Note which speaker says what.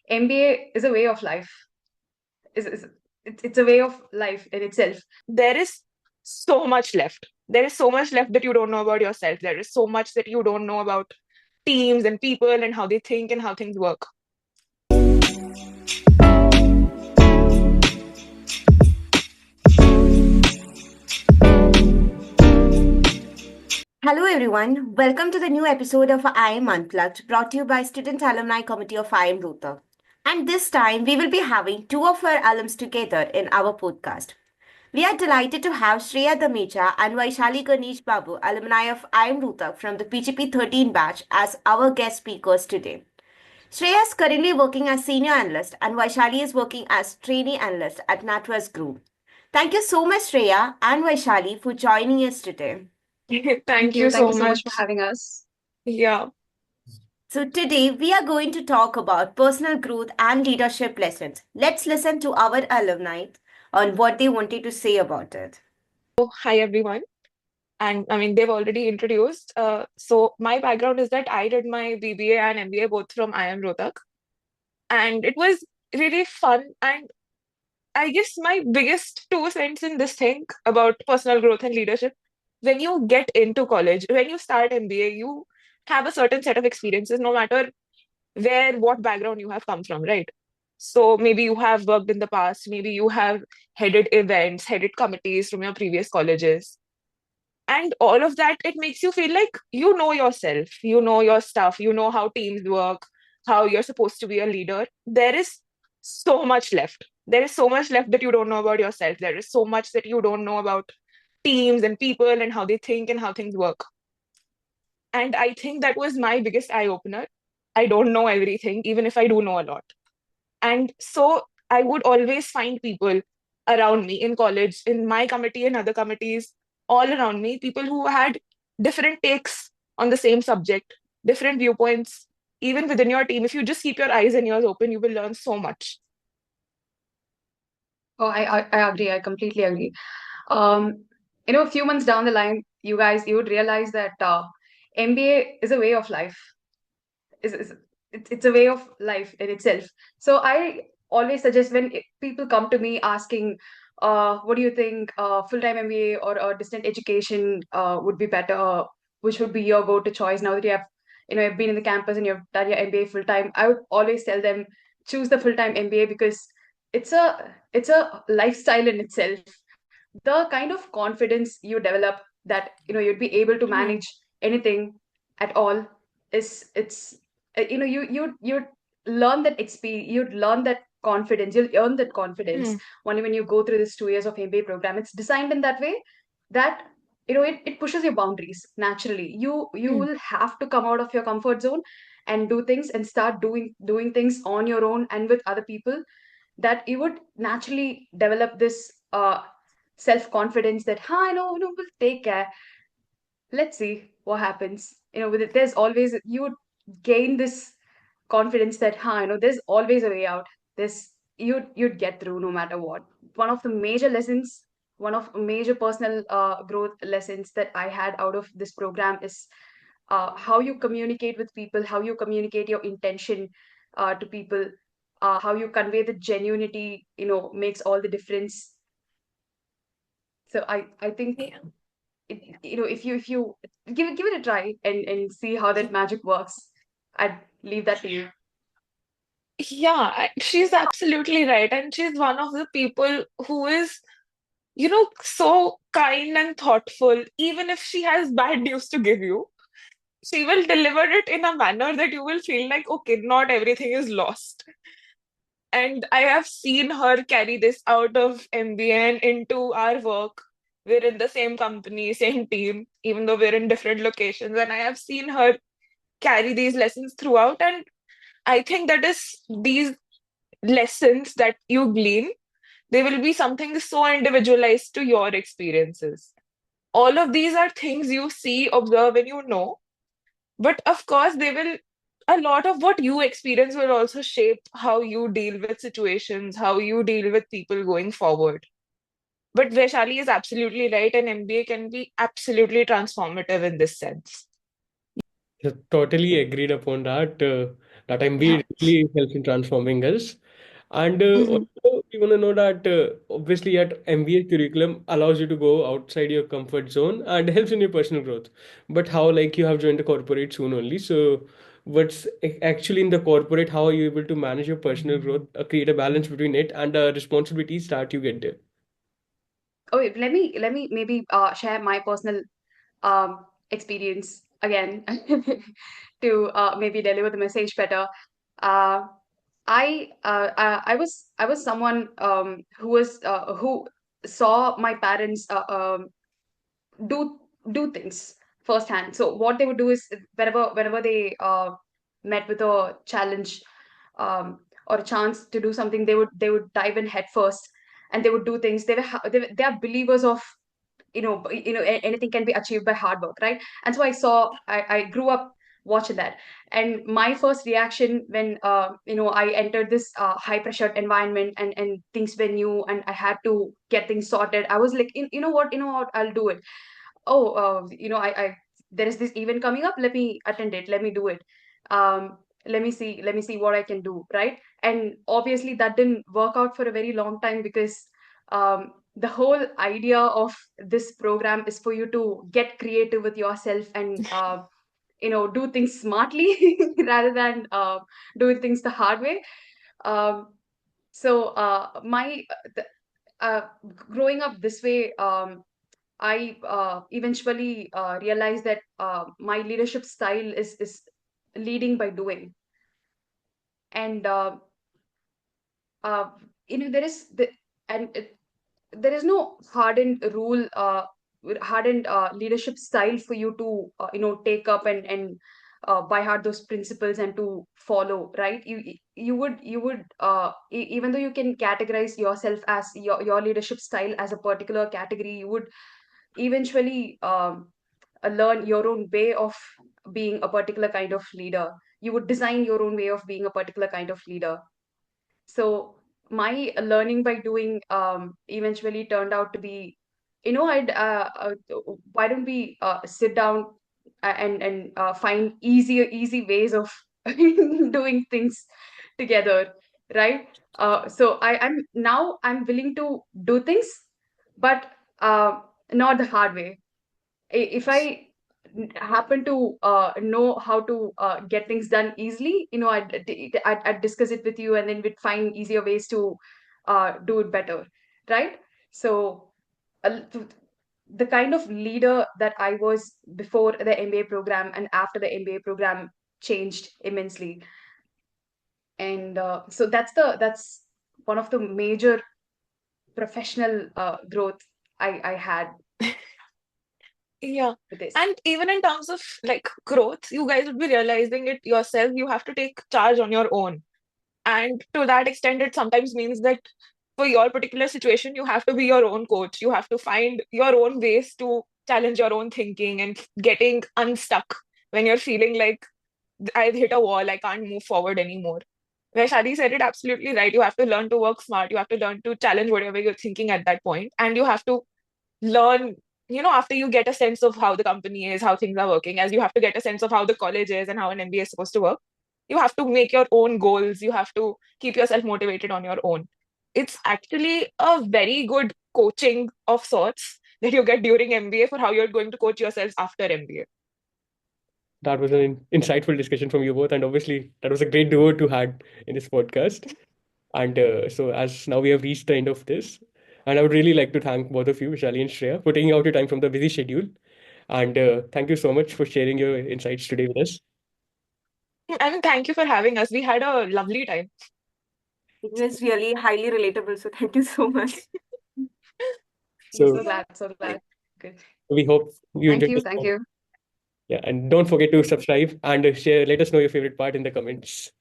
Speaker 1: MBA is a way of life. It's a way of life in itself.
Speaker 2: There is so much left. There is so much left that you don't know about yourself. There is so much that you don't know about teams and people and how they think and how things work.
Speaker 3: Hello everyone, welcome to the new episode of IIM Unplugged, brought to you by Student Alumni Committee of IIM Rohtak. And this time we will be having two of our alums together in our podcast. We are delighted to have Shreya Dhameja and Vaishali Babu, alumni of IIM Rohtak from the PGP 13 batch, as our guest speakers today. Shreya is currently working as Senior Analyst and Vaishali is working as Trainee Analyst at NatWest Group. Thank you so much, Shreya and Vaishali, for joining us today.
Speaker 2: Thank you
Speaker 1: Thank
Speaker 2: so
Speaker 1: you so much
Speaker 2: much.
Speaker 1: for having us.
Speaker 2: Yeah.
Speaker 3: So, today we are going to talk about personal growth and leadership lessons. Let's listen to our alumni on what they wanted to say about it.
Speaker 2: So, hi everyone. And I mean, they've already introduced. So, my background is that I did my BBA and MBA both from IIM Rohtak. And it was really fun. And I guess my biggest 2 cents in this thing about personal growth and leadership, when you get into college, when you start MBA, you have a certain set of experiences, no matter what background you have come from, right? So maybe you have worked in the past, maybe you have headed events, headed committees from your previous colleges. And all of that, it makes you feel like you know yourself, you know your stuff, you know how teams work, how you're supposed to be a leader. There is so much left. There is so much left that you don't know about yourself. There is so much that you don't know about teams and people and how they think and how things work. And I think that was my biggest eye opener. I don't know everything, even if I do know a lot. And so I would always find people around me in college, in my committee and other committees, all around me, people who had different takes on the same subject, different viewpoints. Even within your team, if you just keep your eyes and ears open, you will learn so much.
Speaker 1: Oh, I agree. I completely agree. Um, a few months down the line, you would realize that MBA is a way of life. It's a way of life in itself. So I always suggest when people come to me asking, what do you think, full-time MBA or distant education would be better? Which would be your go-to choice now that you've been in the campus and you've done your MBA full-time? I would always tell them choose the full-time MBA because it's a lifestyle in itself. The kind of confidence you develop that you'd be able to
Speaker 2: Hmm.
Speaker 1: manage anything at all is it's you learn that experience, you'd learn that confidence, you'll earn that confidence
Speaker 2: Hmm.
Speaker 1: only when you go through this 2 years of MBA program. It's designed in that way that it pushes your boundaries naturally. You
Speaker 2: Hmm.
Speaker 1: will have to come out of your comfort zone and do things and start doing things on your own and with other people, that you would naturally develop this self confidence that I know, we'll take care. Let's see what happens. With it, there's always you would gain this confidence that there's always a way out. This you'd get through no matter what. One of the major lessons, one of major personal growth lessons that I had out of this program is how you communicate with people, how you communicate your intention to people, how you convey the genuinity, makes all the difference. So I think
Speaker 2: Yeah.
Speaker 1: if you give it a try and see how that magic works, I'd leave that to you.
Speaker 2: Yeah, she's absolutely right. And she's one of the people who is, so kind and thoughtful. Even if she has bad news to give you, she will deliver it in a manner that you will feel like, okay, not everything is lost. And I have seen her carry this out of MBA and into our work. We're in the same company, same team, even though we're in different locations. And I have seen her carry these lessons throughout. And I think that is these lessons that you glean, they will be something so individualized to your experiences. All of these are things you see, observe, and you know. But of course, a lot of what you experience will also shape how you deal with situations, how you deal with people going forward. But Vaishali is absolutely right, and MBA can be absolutely transformative in this sense.
Speaker 4: Yeah, totally agreed upon that. that
Speaker 2: Yeah.
Speaker 4: MBA really helps in transforming us. And
Speaker 2: Hmm.
Speaker 4: also, we want to know that obviously at MBA curriculum allows you to go outside your comfort zone and helps in your personal growth. But how, like, you have joined the corporate soon only, so what's actually in the corporate? How are you able to manage your personal growth, create a balance between it and the responsibilities that you get there?
Speaker 1: Oh, wait, let me maybe share my personal experience again to maybe deliver the message better. Uh, I was someone who saw my parents do do things firsthand. So what they would do is whenever they met with a challenge or a chance to do something, they would dive in head first, and they would do things. They are believers of anything can be achieved by hard work, right? And so I grew up watching that. And my first reaction when I entered this high pressure environment, and things were new and I had to get things sorted, I was like, you know what, I'll do it. Oh, I there is this event coming up, let me attend it, let me do it. Let me see what I can do, right? And obviously that didn't work out for a very long time, because the whole idea of this program is for you to get creative with yourself and do things smartly rather than doing things the hard way. um, so my th- growing up this way, I eventually realized that my leadership style is leading by doing. And uh, there is and there is no hardened leadership style for you to take up and by heart those principles and to follow, right? Even though you can categorize yourself as your leadership style as a particular category, you would eventually learn your own way of being a particular kind of leader. You would design your own way of being a particular kind of leader. So my learning by doing eventually turned out to be, I'd why don't we sit down and find easy ways of doing things together, right? So I'm willing to do things, but not the hard way. If I happen to know how to get things done easily, I'd discuss it with you, and then we'd find easier ways to do it better, right? So th- the kind of leader that I was before the MBA program and after the MBA program changed immensely. And so that's one of the major professional growth I had
Speaker 2: Yeah.
Speaker 1: with this.
Speaker 2: And even in terms of like growth, you guys would be realizing it yourself. You have to take charge on your own. And to that extent, it sometimes means that for your particular situation, you have to be your own coach. You have to find your own ways to challenge your own thinking and getting unstuck when you're feeling like I've hit a wall, I can't move forward anymore. Vaishali said it absolutely right. You have to learn to work smart. You have to learn to challenge whatever you're thinking at that point. And you have to learn, after you get a sense of how the company is, how things are working, as you have to get a sense of how the college is and how an MBA is supposed to work, you have to make your own goals. You have to keep yourself motivated on your own. It's actually a very good coaching of sorts that you get during MBA for how you're going to coach yourselves after MBA.
Speaker 4: That was an insightful discussion from you both, and obviously that was a great duo to had in this podcast. And so, as now we have reached the end of this, and I would really like to thank both of you, Vishali and Shreya, for taking out your time from the busy schedule. And thank you so much for sharing your insights today with us.
Speaker 2: I mean, thank you for having us. We had a lovely time.
Speaker 3: It was really highly relatable. So thank you so much.
Speaker 4: So
Speaker 1: So glad, so glad. Good.
Speaker 4: we hope you
Speaker 1: Thank
Speaker 4: enjoyed
Speaker 1: you,
Speaker 4: this.
Speaker 1: thank you.
Speaker 4: Yeah, and don't forget to subscribe and share. Let us know your favorite part in the comments.